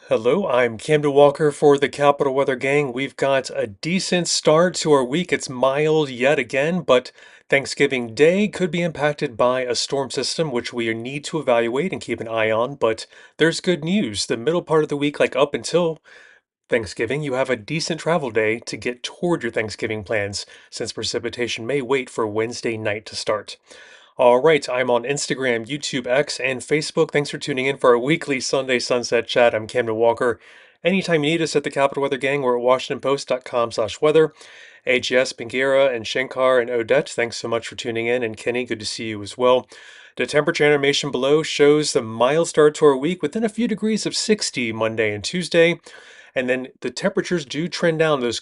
Hello, I'm Camden Walker for the Capital Weather Gang. We've got a decent start to our week. It's mild yet again, but Thanksgiving Day could be impacted by a storm system, which we need to evaluate and keep an eye on. But there's good news. The middle part of the week, like up until Thanksgiving, you have a decent travel day to get toward your Thanksgiving plans, since precipitation may wait for Wednesday night to start. All right, I'm on Instagram, YouTube, X, and Facebook. Thanks for tuning in for our weekly Sunday Sunset Chat. I'm Camden Walker. Anytime you need us at the Capital Weather Gang, we're at WashingtonPost.com/weather. AGS, Pingera, and Shankar, and Odette, thanks so much for tuning in. And Kenny, good to see you as well. The temperature animation below shows the mild start to our week within a few degrees of 60 Monday and Tuesday. And then the temperatures do trend down. The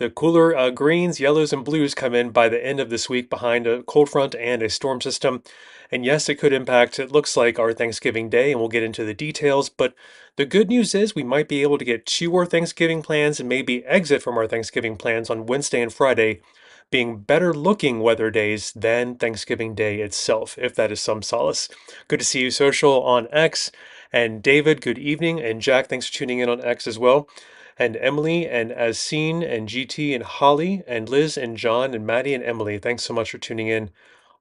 cooler greens, yellows, and blues come in by the end of this week behind a cold front and a storm system. And yes, it could impact, it looks like, our Thanksgiving Day, and we'll get into the details. But the good news is we might be able to get to our Thanksgiving plans and maybe exit from our Thanksgiving plans on Wednesday and Friday, being better looking weather days than Thanksgiving Day itself, if that is some solace. Good to see you, Social, on X. And David, good evening. And Jack, thanks for tuning in on X as well. And Emily, and As Seen, and GT, and Holly, and Liz, and John, and Maddie, and Emily, thanks so much for tuning in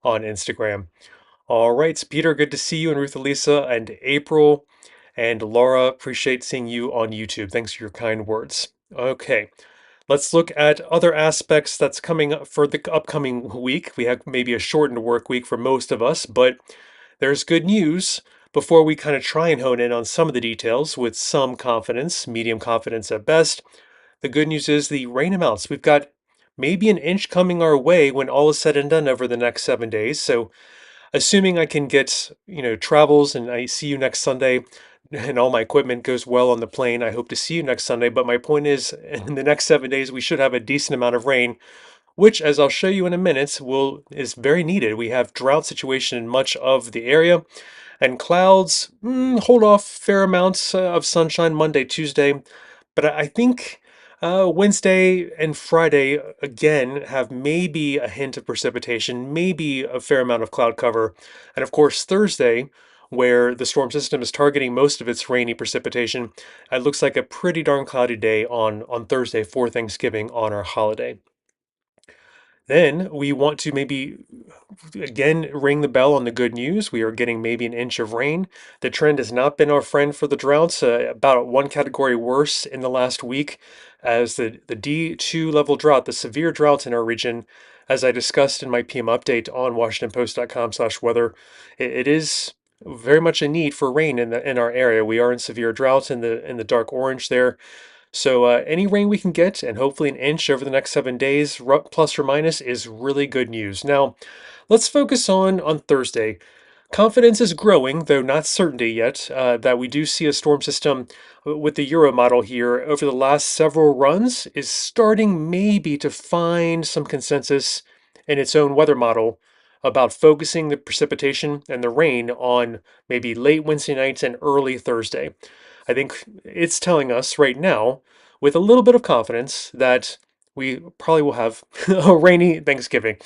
on Instagram. All right, Peter, good to see you, and Ruth Elisa, and April, and Laura, appreciate seeing you on YouTube. Thanks for your kind words. Okay, let's look at other aspects that's coming up for the upcoming week. We have maybe a shortened work week for most of us, but there's good news before we kind of try and hone in on some of the details with some confidence, medium confidence at best. The good news is the rain amounts. We've got maybe an inch coming our way when all is said and done over the next 7 days. So assuming I can get, travels and I see you next Sunday and all my equipment goes well on the plane, I hope to see you next Sunday. But my point is, in the next 7 days, we should have a decent amount of rain, which, as I'll show you in a minute, will is very needed. We have drought situation in much of the area, and clouds hold off fair amounts of sunshine Monday, Tuesday. But I think Wednesday and Friday again have maybe a hint of precipitation, maybe a fair amount of cloud cover. And of course, Thursday, where the storm system is targeting most of its rainy precipitation, it looks like a pretty darn cloudy day on Thursday for Thanksgiving on our holiday. Then we want to maybe again ring the bell on the good news. We are getting maybe an inch of rain. The trend has not been our friend for the droughts, about one category worse in the last week, as the D2 level drought, the severe drought in our region, as I discussed in my PM update on WashingtonPost.com/weather, it is very much a need for rain in our area. We are in severe drought in the dark orange there. So any rain we can get, and hopefully an inch over the next 7 days, plus or minus, is really good news. Now, let's focus on Thursday. Confidence is growing, though not certainty yet, that we do see a storm system with the Euro model here over the last several runs is starting maybe to find some consensus in its own weather model about focusing the precipitation and the rain on maybe late Wednesday nights and early Thursday. I think it's telling us right now, with a little bit of confidence, that we probably will have a rainy Thanksgiving.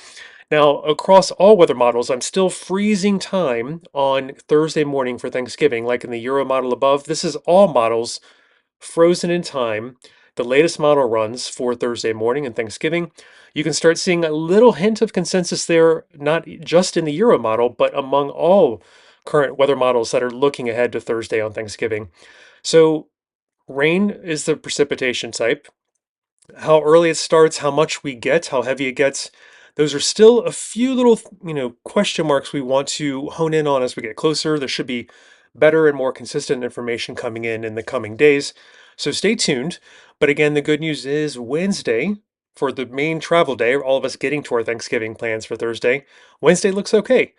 Now, across all weather models, I'm still freezing time on Thursday morning for Thanksgiving, like in the Euro model above. This is all models frozen in time. The latest model runs for Thursday morning and Thanksgiving. You can start seeing a little hint of consensus there, not just in the Euro model, but among all current weather models that are looking ahead to Thursday on Thanksgiving. So, rain is the precipitation type. How early it starts, how much we get, how heavy it gets, those are still a few little, question marks we want to hone in on as we get closer. There should be better and more consistent information coming in the coming days. So stay tuned. But again, the good news is Wednesday, for the main travel day, all of us getting to our Thanksgiving plans for Thursday, Wednesday looks okay.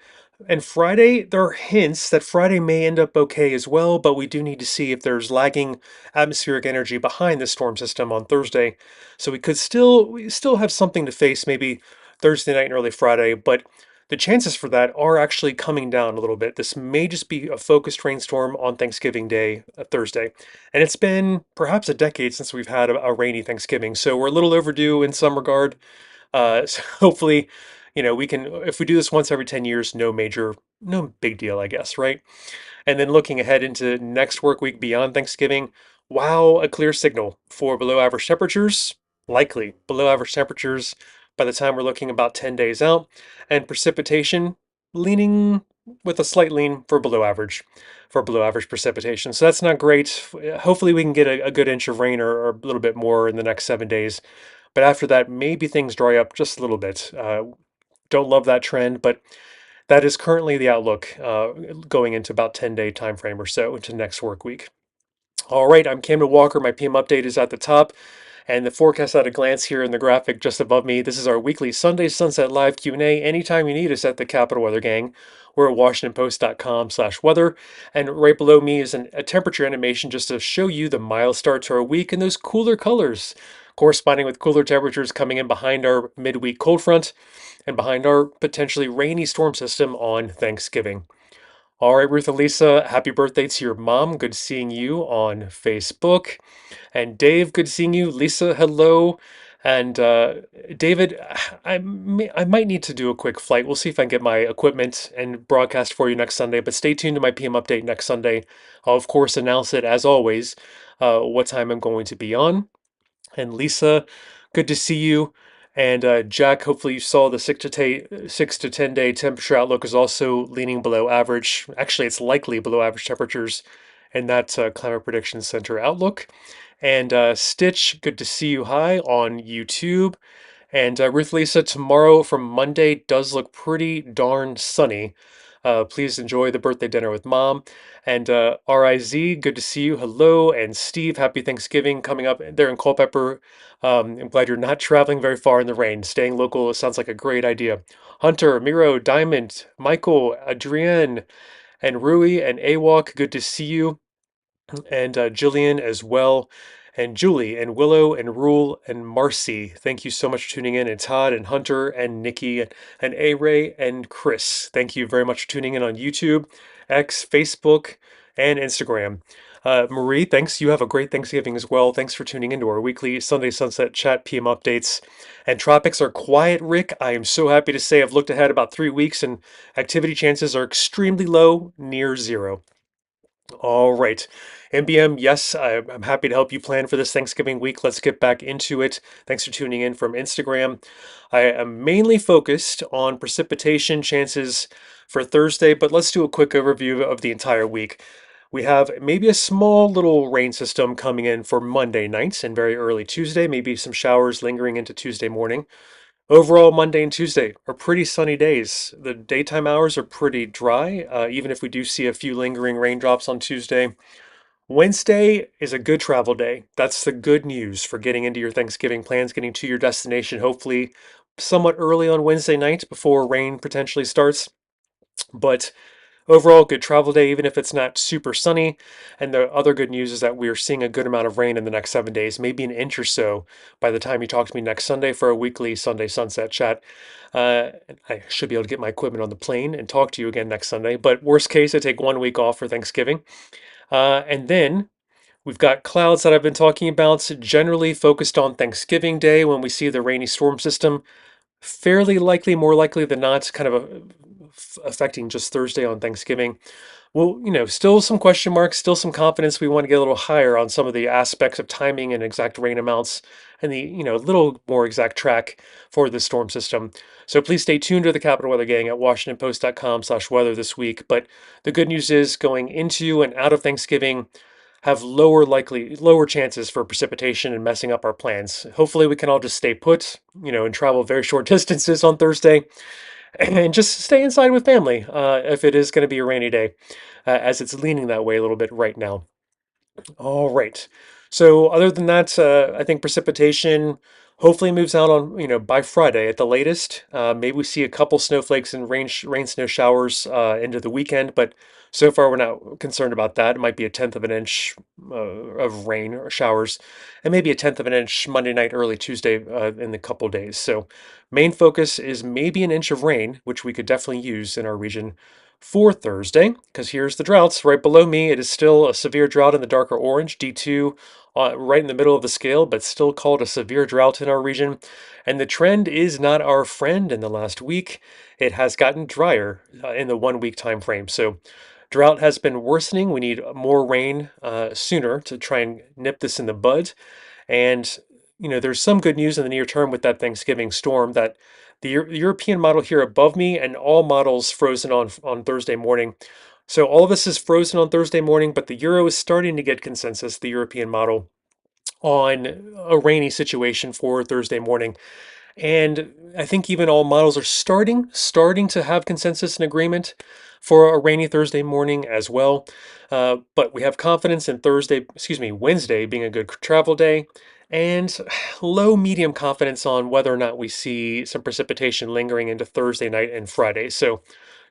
And Friday, there are hints that Friday may end up okay as well, but we do need to see if there's lagging atmospheric energy behind the storm system on Thursday. So we still have something to face maybe Thursday night and early Friday, but the chances for that are actually coming down a little bit. This may just be a focused rainstorm on Thanksgiving Day, Thursday. And it's been perhaps a decade since we've had a rainy Thanksgiving, so we're a little overdue in some regard. So hopefully, we can, if we do this once every 10 years, no big deal, I guess, right? And then looking ahead into next work week beyond Thanksgiving, wow, a clear signal for below average temperatures, likely below average temperatures by the time we're looking about 10 days out, and precipitation leaning with a slight lean for below average precipitation. So that's not great. Hopefully, we can get a good inch of rain or a little bit more in the next 7 days. But after that, maybe things dry up just a little bit. Don't love that trend, but that is currently the outlook going into about 10-day time frame or so into next work week. All right, I'm Camden Walker. My PM update is at the top, and the forecast at a glance here in the graphic just above me. This is our weekly Sunday Sunset Live Q&A. Anytime you need us at the Capital Weather Gang, we're at WashingtonPost.com/weather, and right below me is a temperature animation just to show you the mild start to our week and those cooler colors corresponding with cooler temperatures coming in behind our midweek cold front and behind our potentially rainy storm system on Thanksgiving. All right, Ruth and Lisa, happy birthday to your mom. Good seeing you on Facebook. And Dave, good seeing you. Lisa, hello. And David, I might need to do a quick flight. We'll see if I can get my equipment and broadcast for you next Sunday. But stay tuned to my PM update next Sunday. I'll, of course, announce it as always, what time I'm going to be on. And Lisa, good to see you. And Jack, hopefully you saw the 6 to 10 day temperature outlook is also leaning below average. Actually, it's likely below average temperatures in that Climate Prediction Center outlook. And Stitch, good to see you. Hi on YouTube. And Ruth Lisa, tomorrow from Monday does look pretty darn sunny. Please enjoy the birthday dinner with mom. And RIZ, good to see you. Hello. And Steve, happy Thanksgiving coming up there in Culpeper. I'm glad you're not traveling very far in the rain. Staying local sounds like a great idea. Hunter, Miro, Diamond, Michael, Adrienne, and Rui, and Awok, good to see you. And Jillian as well, and Julie, and Willow, and Rule, and Marcy. Thank you so much for tuning in, and Todd, and Hunter, and Nikki, and A Ray, and Chris. Thank you very much for tuning in on YouTube, X, Facebook, and Instagram. Marie, thanks. You have a great Thanksgiving as well. Thanks for tuning into our weekly Sunday Sunset Chat PM updates. And tropics are quiet, Rick. I am so happy to say I've looked ahead about 3 weeks and activity chances are extremely low, near zero. All right. MBM, yes, I'm happy to help you plan for this Thanksgiving week. Let's get back into it. Thanks for tuning in from Instagram. I am mainly focused on precipitation chances for Thursday, but let's do a quick overview of the entire week. We have maybe a small little rain system coming in for Monday nights and very early Tuesday, maybe some showers lingering into Tuesday morning. Overall, Monday and Tuesday are pretty sunny days. The daytime hours are pretty dry, even if we do see a few lingering raindrops on Tuesday. Wednesday is a good travel day. That's the good news for getting into your Thanksgiving plans, getting to your destination, hopefully somewhat early on Wednesday night before rain potentially starts. But overall, good travel day, even if it's not super sunny. And the other good news is that we're seeing a good amount of rain in the next 7 days, maybe an inch or so by the time you talk to me next Sunday for a weekly Sunday Sunset Chat. Uh, I should be able to get my equipment on the plane and talk to you again next Sunday. But worst case, I take 1 week off for Thanksgiving. And then we've got clouds that I've been talking about, generally focused on Thanksgiving Day when we see the rainy storm system. Fairly likely, more likely than not, kind of affecting just Thursday on Thanksgiving. Well, still some question marks, still some confidence. We want to get a little higher on some of the aspects of timing and exact rain amounts and the, little more exact track for the storm system. So please stay tuned to the Capital Weather Gang at WashingtonPost.com/weather this week. But the good news is going into and out of Thanksgiving have lower chances for precipitation and messing up our plans. Hopefully we can all just stay put, and travel very short distances on Thursday and just stay inside with family if it is going to be a rainy day, as it's leaning that way a little bit right now. All right. So other than that, I think precipitation hopefully moves out on, by Friday at the latest. Maybe we see a couple snowflakes and rain snow showers into the weekend, but so far we're not concerned about that. It might be a tenth of an inch of rain or showers, and maybe a tenth of an inch Monday night, early Tuesday in the couple days. So main focus is maybe an inch of rain, which we could definitely use in our region for Thursday, because here's the droughts right below me. It is still a severe drought in the darker orange, D2, right in the middle of the scale, but still called a severe drought in our region. And the trend is not our friend in the last week. It has gotten drier in the 1 week time frame. So drought has been worsening. We need more rain sooner to try and nip this in the bud. And there's some good news in the near term with that Thanksgiving storm that the European model here above me and all models frozen on Thursday morning. So all of this is frozen on Thursday morning, but the Euro is starting to get consensus, the European model, on a rainy situation for Thursday morning. And I think even all models are starting to have consensus and agreement for a rainy Thursday morning as well. But we have confidence in Wednesday being a good travel day, and low medium confidence on whether or not we see some precipitation lingering into Thursday night and Friday. So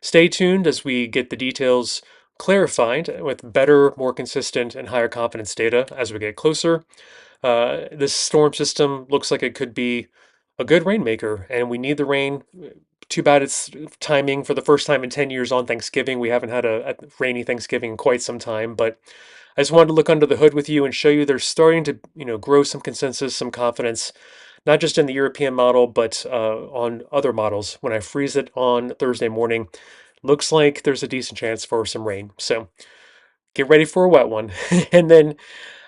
stay tuned as we get the details clarified with better, more consistent, and higher confidence data as we get closer. This storm system looks like it could be a good rainmaker, and we need the rain. Too bad it's timing for the first time in 10 years on Thanksgiving. We haven't had a rainy Thanksgiving in quite some time, but I just wanted to look under the hood with you and show you there's starting to, grow some consensus, some confidence, not just in the European model, but on other models. When I freeze it on Thursday morning, looks like there's a decent chance for some rain. So get ready for a wet one. And then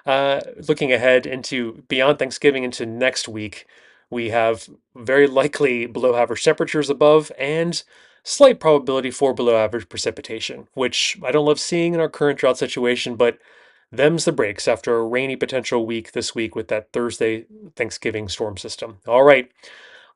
looking ahead into beyond Thanksgiving into next week, we have very likely below average temperatures above and slight probability for below average precipitation, which I don't love seeing in our current drought situation, but them's the breaks after a rainy potential week this week with that Thursday Thanksgiving storm system. All right.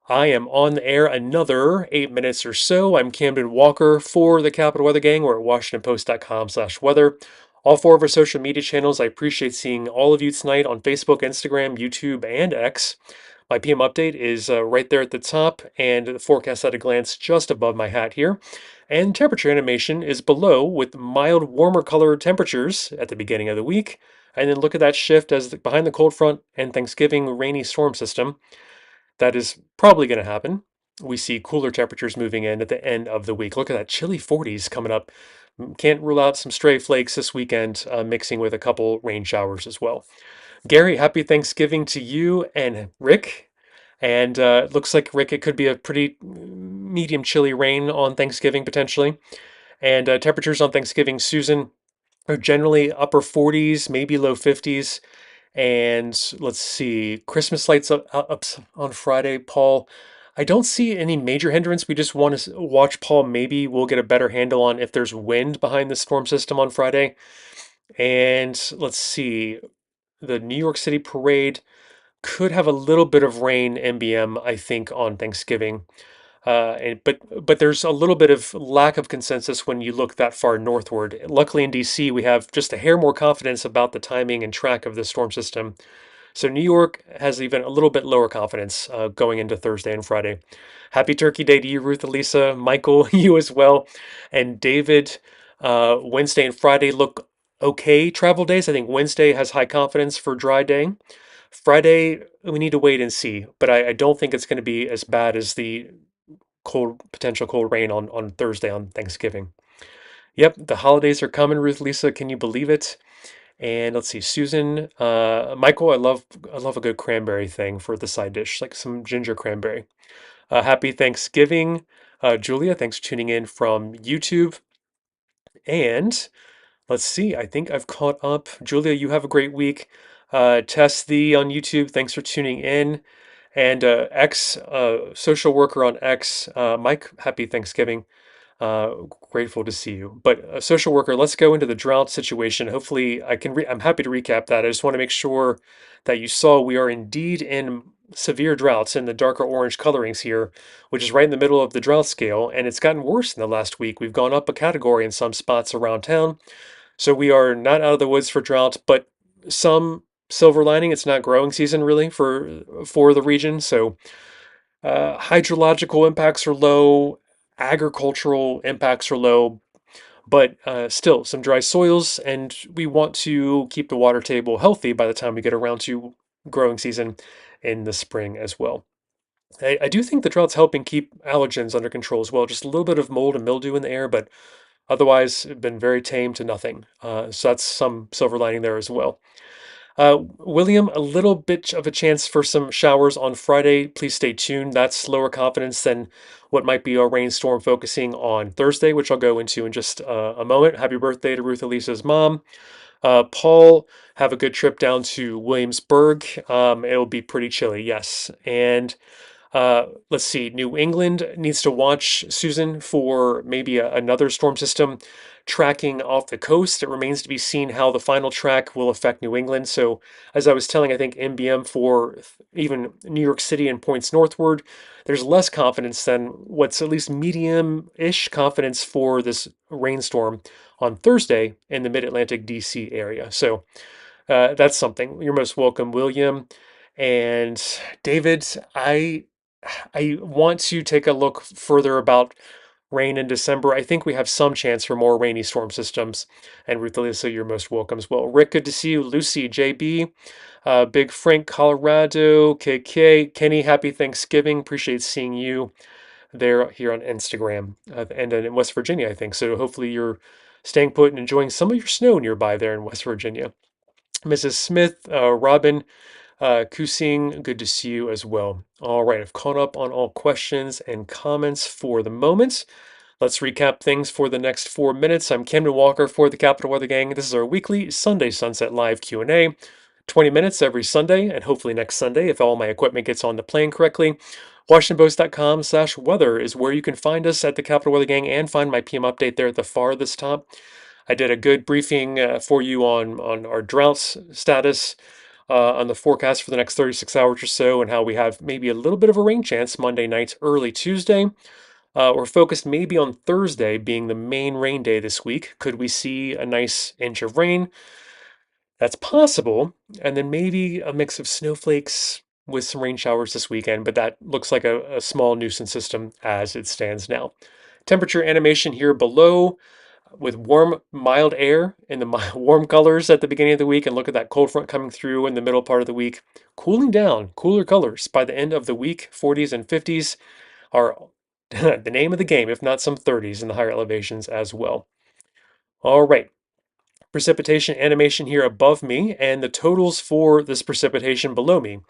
I am on the air another 8 minutes or so. I'm Camden Walker for the Capital Weather Gang. We're at WashingtonPost.com/weather. All four of our social media channels. I appreciate seeing all of you tonight on Facebook, Instagram, YouTube, and X. My PM update is right there at the top, and the forecast at a glance just above my hat here. And temperature animation is below with mild, warmer color temperatures at the beginning of the week. And then look at that shift behind the cold front and Thanksgiving rainy storm system. That is probably going to happen. We see cooler temperatures moving in at the end of the week. Look at that chilly 40s coming up. Can't rule out some stray flakes this weekend, mixing with a couple rain showers as well. Gary, happy Thanksgiving to you and Rick. And it looks like, Rick, it could be a pretty medium chilly rain on Thanksgiving potentially. And temperatures on Thanksgiving, Susan, are generally upper 40s, maybe low 50s. And let's see, Christmas lights up on Friday, Paul. I don't see any major hindrance. We just want to watch, Paul. Maybe we'll get a better handle on if there's wind behind the storm system on Friday. And let's see, the New York City parade could have a little bit of rain NBM, I think, on Thanksgiving. But there's a little bit of lack of consensus when you look that far northward. Luckily in DC, we have just a hair more confidence about the timing and track of the storm system. So New York has even a little bit lower confidence going into Thursday and Friday. Happy Turkey Day to you, Ruth, Elisa, Michael, you as well, and David. Wednesday and Friday look okay travel days. I think Wednesday has high confidence for dry day. Friday, we need to wait and see, but I don't think it's going to be as bad as the potential cold rain on Thursday on Thanksgiving. Yep, the holidays are coming, Ruth, Lisa. Can you believe it? And let's see, Susan, Michael, I love a good cranberry thing for the side dish, like some ginger cranberry. Happy Thanksgiving, Julia. Thanks for tuning in from YouTube. And let's see, I think I've caught up. Julia, you have a great week. Tess the on YouTube, thanks for tuning in. And X, social worker on X, Mike, happy Thanksgiving. Grateful to see you. But social worker, let's go into the drought situation. Hopefully, I'm happy to recap that. I just want to make sure that you saw we are indeed in severe droughts in the darker orange colorings here, which is right in the middle of the drought scale, and it's gotten worse in the last week. We've gone up a category in some spots around town. So we are not out of the woods for drought, but some silver lining. It's not growing season really for the region. So hydrological impacts are low, agricultural impacts are low, but still some dry soils, and we want to keep the water table healthy by the time we get around to growing season in the spring as well. I do think the drought's helping keep allergens under control as well. Just a little bit of mold and mildew in the air, but Otherwise, been very tame to nothing. So that's some silver lining there as well. William, a little bit of a chance for some showers on Friday. Please stay tuned. That's lower confidence than what might be a rainstorm focusing on Thursday, which I'll go into in just a moment. Happy birthday to Ruth Elisa's mom. Paul, have a good trip down to Williamsburg. It'll be pretty chilly, yes. And let's see, New England needs to watch, Susan, for maybe another storm system tracking off the coast. It remains to be seen how the final track will affect New England. So, as I was telling, I think NBM for even New York City and points northward, there's less confidence than what's at least medium ish confidence for this rainstorm on Thursday in the mid Atlantic DC area. So, that's something. You're most welcome, William. And David, I want to take a look further about rain in December. I think we have some chance for more rainy storm systems. And Ruth Alyssa, you're most welcome as well. Rick, good to see you. Lucy, JB, Big Frank, Colorado, KK, Kenny, happy Thanksgiving. Appreciate seeing you there here on Instagram and in West Virginia, I think. So hopefully you're staying put and enjoying some of your snow nearby there in West Virginia. Mrs. Smith, Robin, Kusing, good to see you as well. All right, I've caught up on all questions and comments for the moment. Let's recap things for the next 4 minutes. I'm Camden Walker for the Capital Weather Gang. This is our weekly Sunday Sunset Live Q&A. 20 minutes every Sunday, and hopefully next Sunday if all my equipment gets on the plane correctly. WashingtonPost.com/weather is where you can find us at the Capital Weather Gang and find my PM update there at the farthest top. I did a good briefing for you on our droughts status, on the forecast for the next 36 hours or so, and how we have maybe a little bit of a rain chance Monday night, early Tuesday. We're focused maybe on Thursday being the main rain day this week. Could we see a nice inch of rain? That's possible. And then maybe a mix of snowflakes with some rain showers this weekend, but that looks like a small nuisance system as it stands now. Temperature animation here below with warm, mild air in the warm colors at the beginning of the week, and look at that cold front coming through in the middle part of the week. Cooling down, cooler colors by the end of the week. 40s and 50s are the name of the game, if not some 30s in the higher elevations as well. All right, precipitation animation here above me, and the totals for this precipitation below me,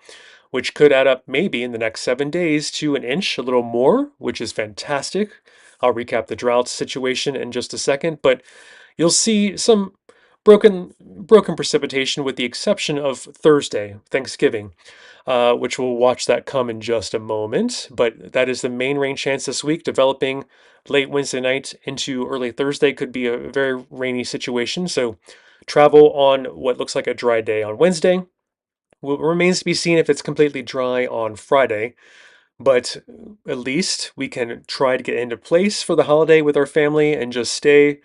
which could add up maybe in the next 7 days to an inch, a little more, which is fantastic. I'll recap the drought situation in just a second, but you'll see some broken precipitation with the exception of Thursday, Thanksgiving, which we'll watch that come in just a moment. But that is the main rain chance this week, developing late Wednesday night into early Thursday. Could be a very rainy situation. So travel on what looks like a dry day on Wednesday. Well, it remains to be seen if it's completely dry on Friday, but at least we can try to get into place for the holiday with our family and just stay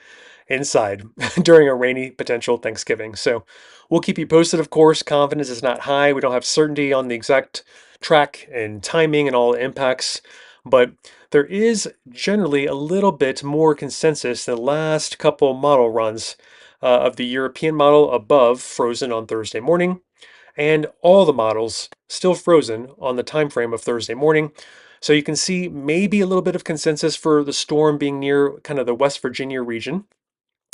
inside during a rainy potential Thanksgiving. So we'll keep you posted, of course. Confidence is not high. We don't have certainty on the exact track and timing and all the impacts, but there is generally a little bit more consensus in the last couple model runs of the European model above frozen on Thursday morning, and all the models still frozen on the time frame of Thursday morning. So you can see maybe a little bit of consensus for the storm being near kind of the West Virginia region,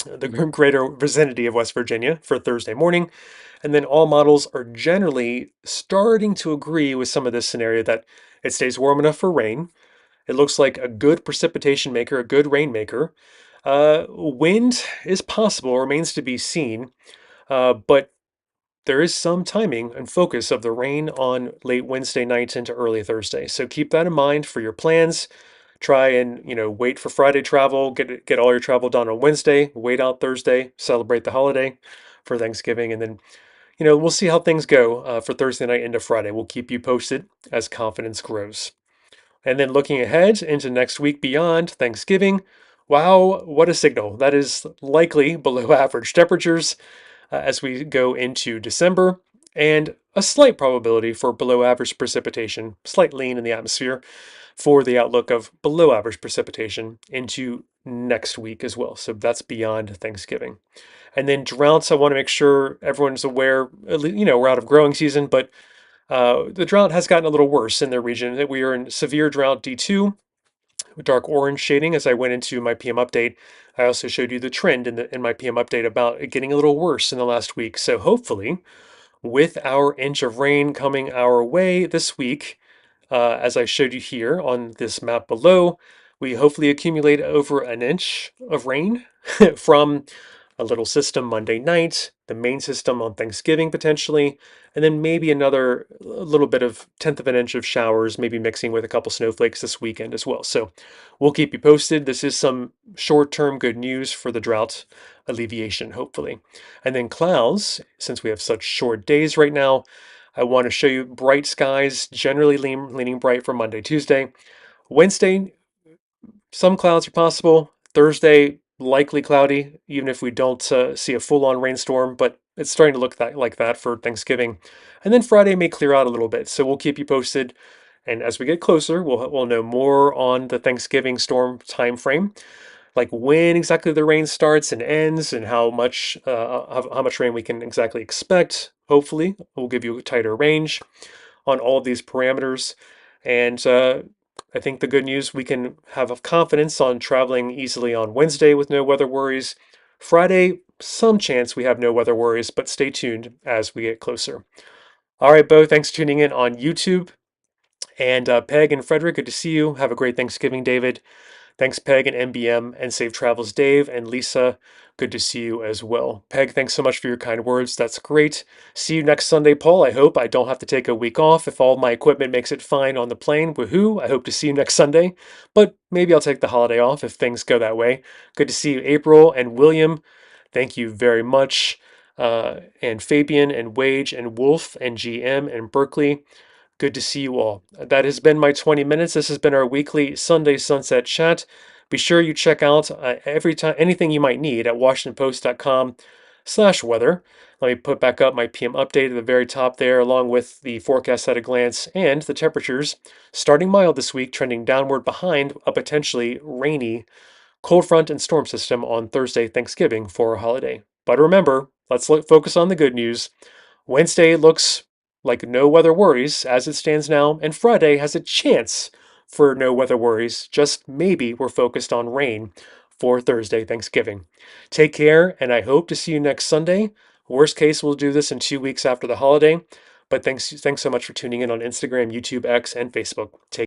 the greater vicinity of West Virginia for Thursday morning. And then all models are generally starting to agree with some of this scenario that it stays warm enough for rain. It looks like a good precipitation maker, a good rain maker. Wind is possible, remains to be seen, but there is some timing and focus of the rain on late Wednesday night into early Thursday. So keep that in mind for your plans. Try and, wait for Friday travel, get all your travel done on Wednesday, wait out Thursday, celebrate the holiday for Thanksgiving, and then, we'll see how things go for Thursday night into Friday. We'll keep you posted as confidence grows. And then looking ahead into next week beyond Thanksgiving, wow, what a signal. That is likely below average temperatures as we go into December, and a slight probability for below average precipitation, slight lean in the atmosphere for the outlook of below average precipitation into next week as well. So that's beyond Thanksgiving. And then droughts, I want to make sure everyone's aware, we're out of growing season, but the drought has gotten a little worse in the region. We are in severe drought D2, dark orange shading as I went into my PM update. I also showed you the trend in my PM update about it getting a little worse in the last week. So hopefully, with our inch of rain coming our way this week, as I showed you here on this map below, we hopefully accumulate over an inch of rain from a little system Monday night, the main system on Thanksgiving potentially, and then maybe another little bit of tenth of an inch of showers, maybe mixing with a couple snowflakes this weekend as well. So we'll keep you posted. This is some short-term good news for the drought alleviation, hopefully. And then clouds, since we have such short days right now, I want to show you bright skies, generally leaning bright for Monday, Tuesday. Wednesday, some clouds are possible. Thursday, likely cloudy, even if we don't see a full-on rainstorm, but it's starting to look like that for Thanksgiving. And then Friday may clear out a little bit, so we'll keep you posted. And as we get closer, we'll know more on the Thanksgiving storm time frame, like when exactly the rain starts and ends, and how much rain we can exactly expect. Hopefully, we'll give you a tighter range on all of these parameters. And I think the good news, we can have confidence on traveling easily on Wednesday with no weather worries. Friday, some chance we have no weather worries, but stay tuned as we get closer. All right, Bo, thanks for tuning in on YouTube. And Peg and Frederick, good to see you. Have a great Thanksgiving, David. Thanks, Peg and MBM, and Safe Travels, Dave and Lisa. Good to see you as well. Peg, thanks so much for your kind words. That's great. See you next Sunday, Paul. I hope I don't have to take a week off. If all my equipment makes it fine on the plane, woohoo. I hope to see you next Sunday. But maybe I'll take the holiday off if things go that way. Good to see you, April and William. Thank you very much. And Fabian and Wage and Wolf and GM and Berkeley. Good to see you all. That has been my 20 minutes. This has been our weekly Sunday Sunset Chat. Be sure you check out every time anything you might need at WashingtonPost.com/weather. Let me put back up my PM update at the very top there, along with the forecast at a glance and the temperatures. Starting mild this week, trending downward behind a potentially rainy cold front and storm system on Thursday, Thanksgiving for a holiday. But remember, let's focus on the good news. Wednesday looks like no weather worries as it stands now, and Friday has a chance for no weather worries. Just maybe we're focused on rain for Thursday, Thanksgiving. Take care, and I hope to see you next Sunday. Worst case, we'll do this in 2 weeks after the holiday. But thanks so much for tuning in on Instagram, YouTube, X, and Facebook. Take